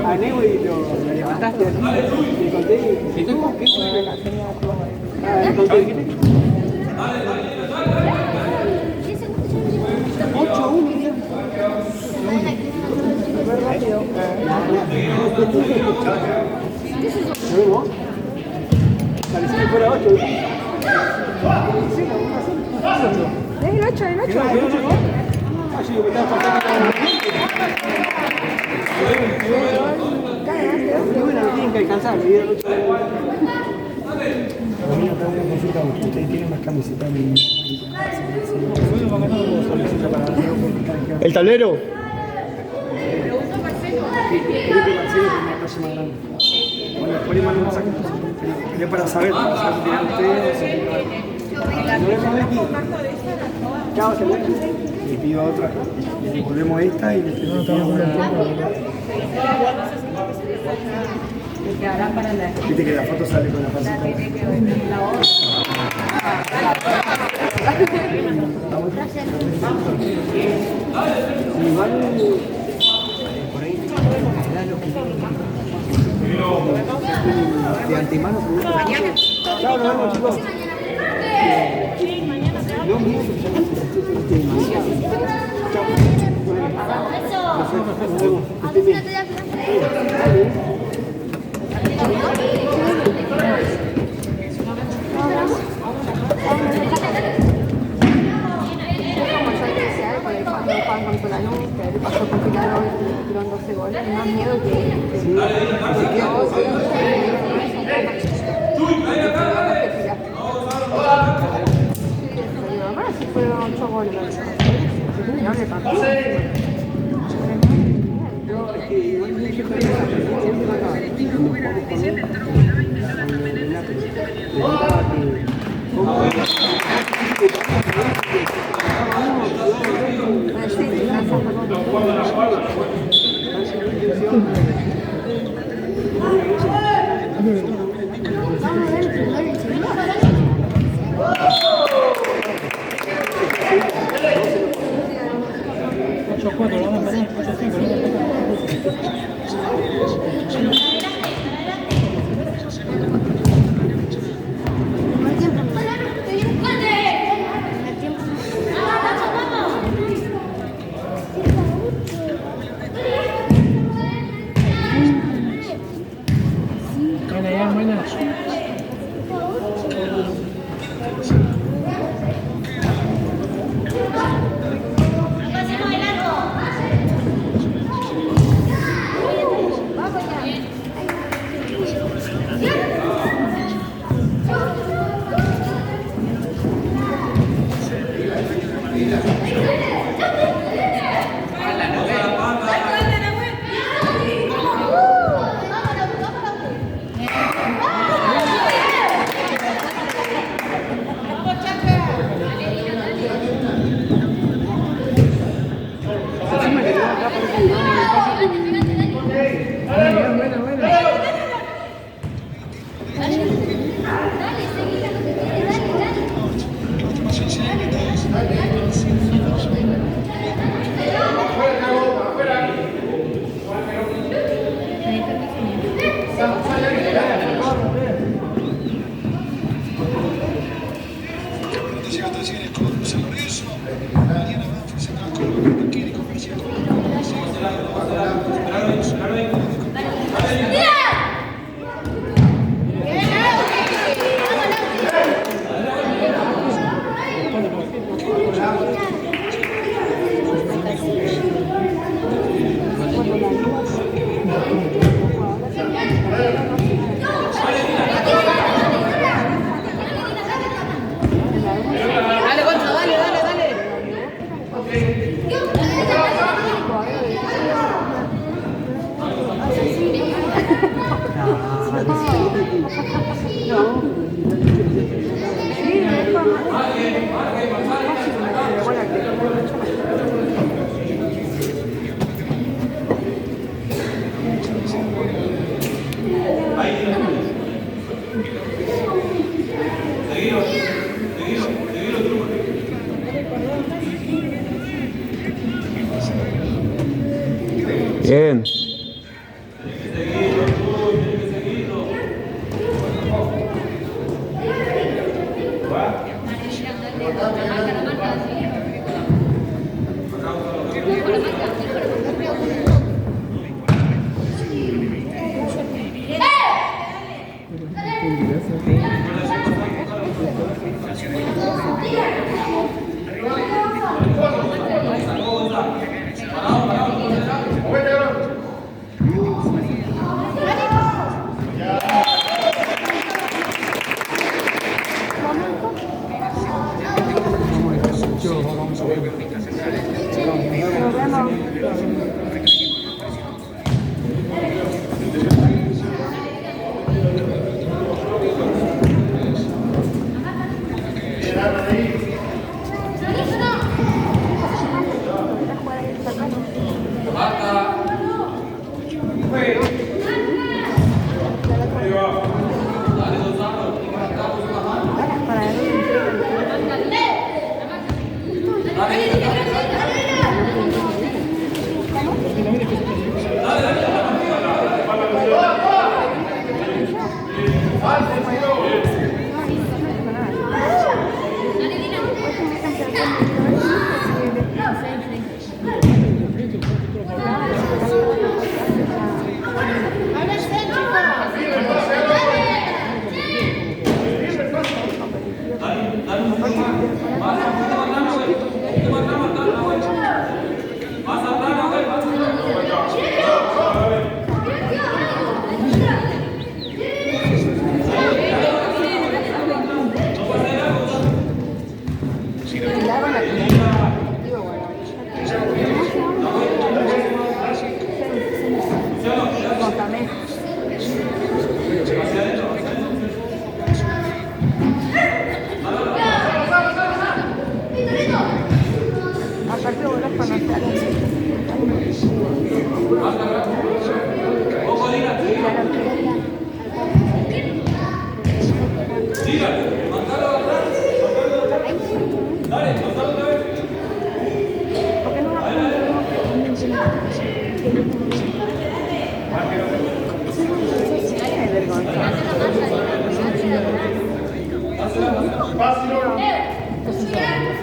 A Nego y lo levantaste así, y conté, y tú, ¿qué fue? Conté, ¿qué? 8-1. ¿Lo vemos? Parecía que fuera 8. Es el 8, el 8. Así que me estaba faltando. Bueno, no tienen que alcanzar, me dieron 8 de la vuelta. Una consulta, ¿usted tiene más camisetas de... ¿El tablero? Creo que Marcelo tiene una calle más grande. Bueno, después le mando un mensaje. Quería para saber si tienen ustedes. Nos vemos aquí. Chao, hasta luego. Le pido a otra. Le volvemos esta y le pido viste que la foto sale con la pancita. Igual por ahí será lo que de antemano. Chao, nos vemos, chicos. No, mira, demasiado. Chao. Nos vemos. Que estén bien. Juan con Lanús, que le pasó con Pilar hoy, tiraron 12 goles, y más miedo que si fueron 8 goles, no le pasó. Bien. Nos vemos.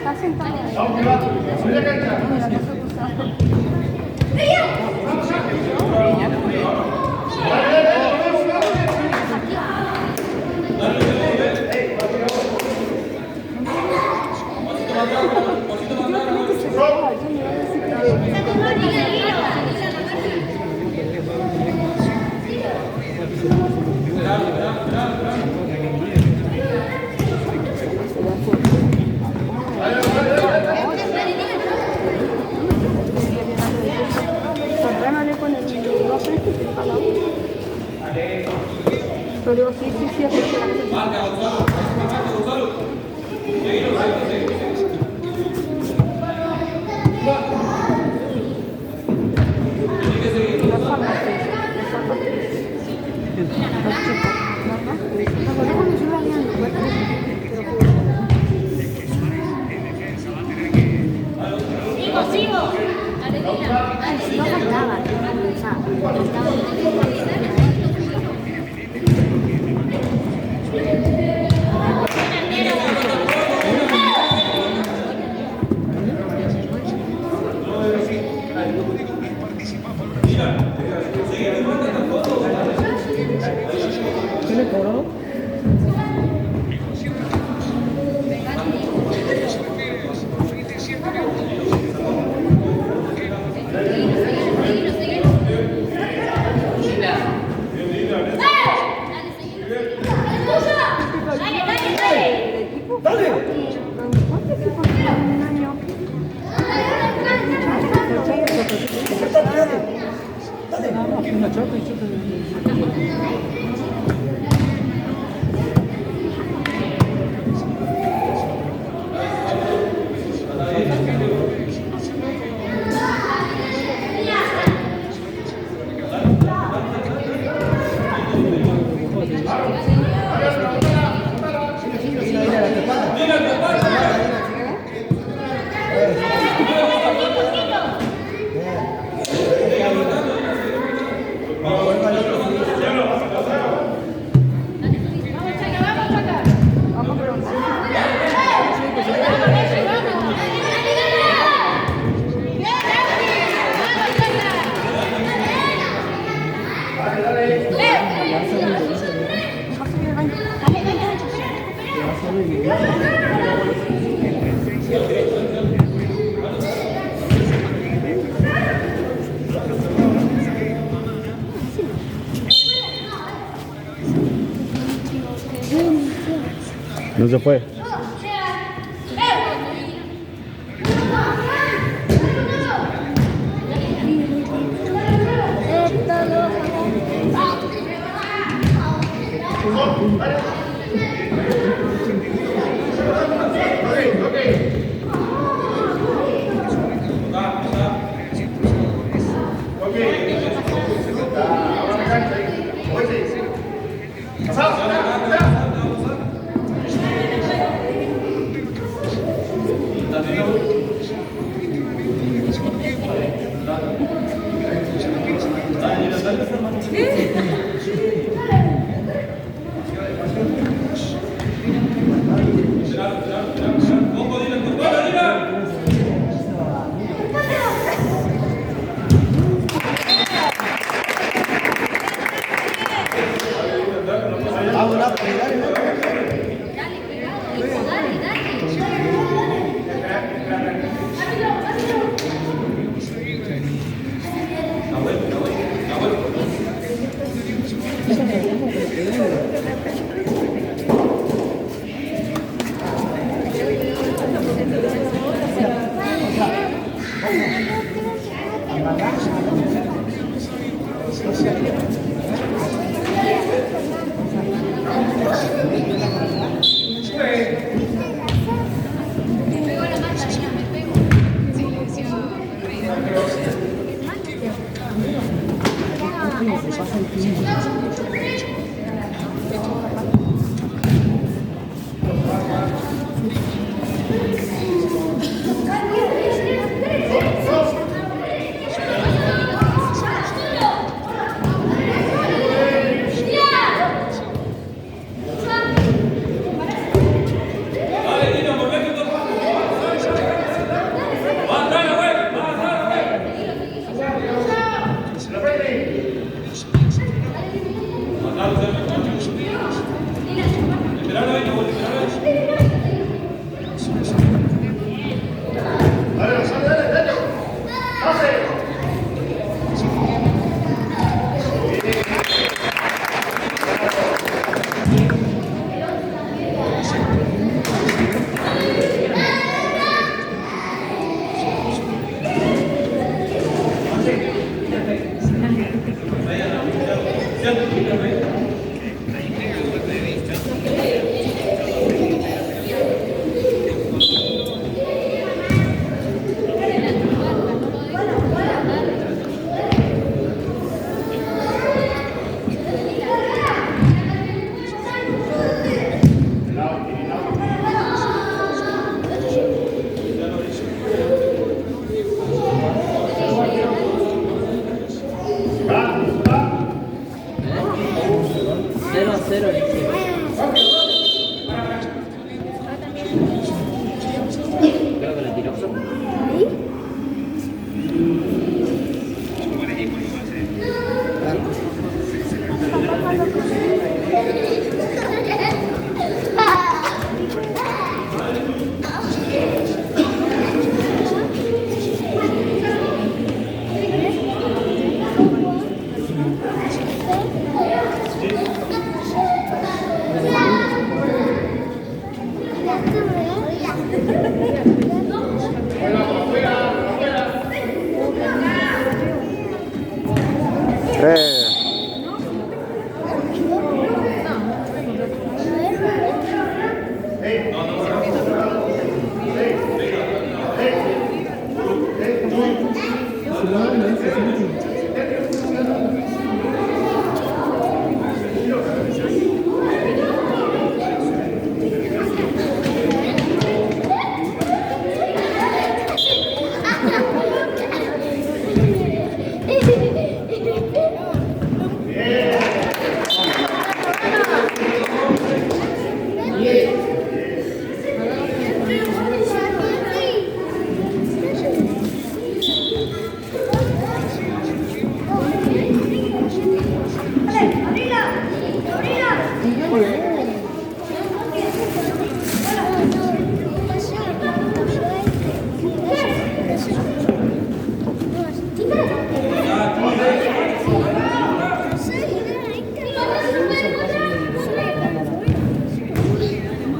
Está Pero sí, sí, sí, sigo. No faltaba, ¿Qué le cobró? Dale. No se fue.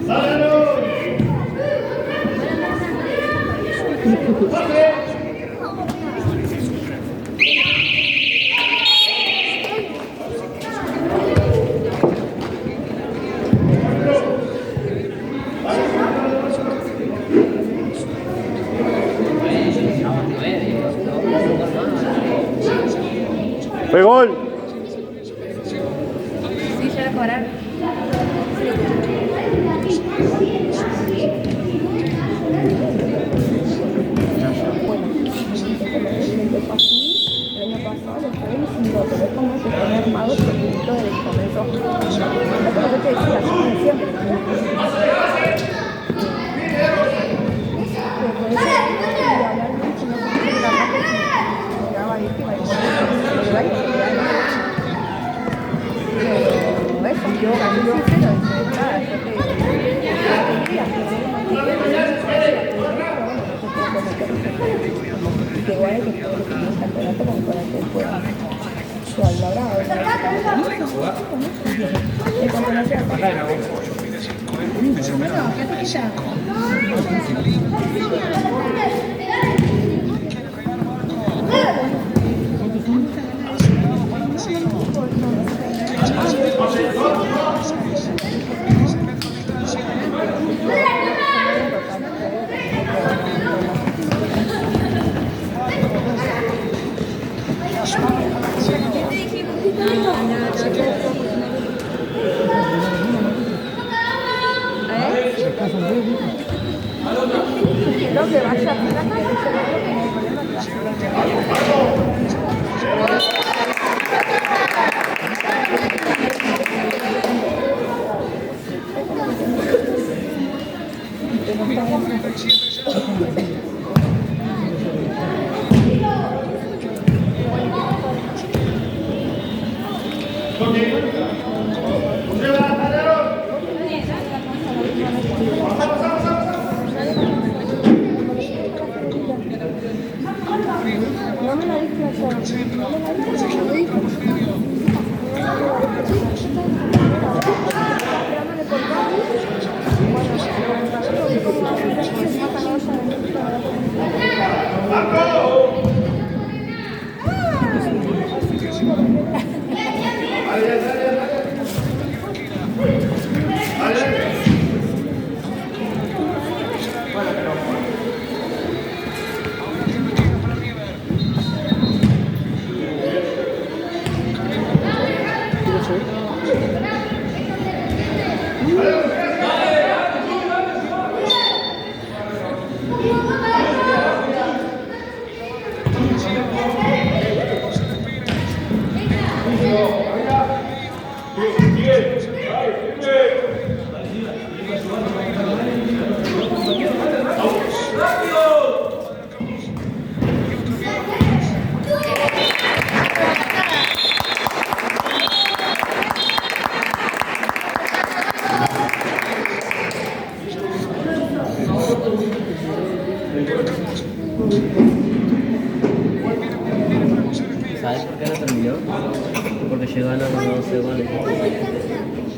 Sale Fue gol. Sí, ya la cobraron. El año pasado lo fue diciendo, pero es como si fuera armado por el punto del comienzo. Es como yo te decía, yo siempre. Lo que vaya a hacer la ¿Sabes por qué no terminó? Porque llegaron los 12 goles.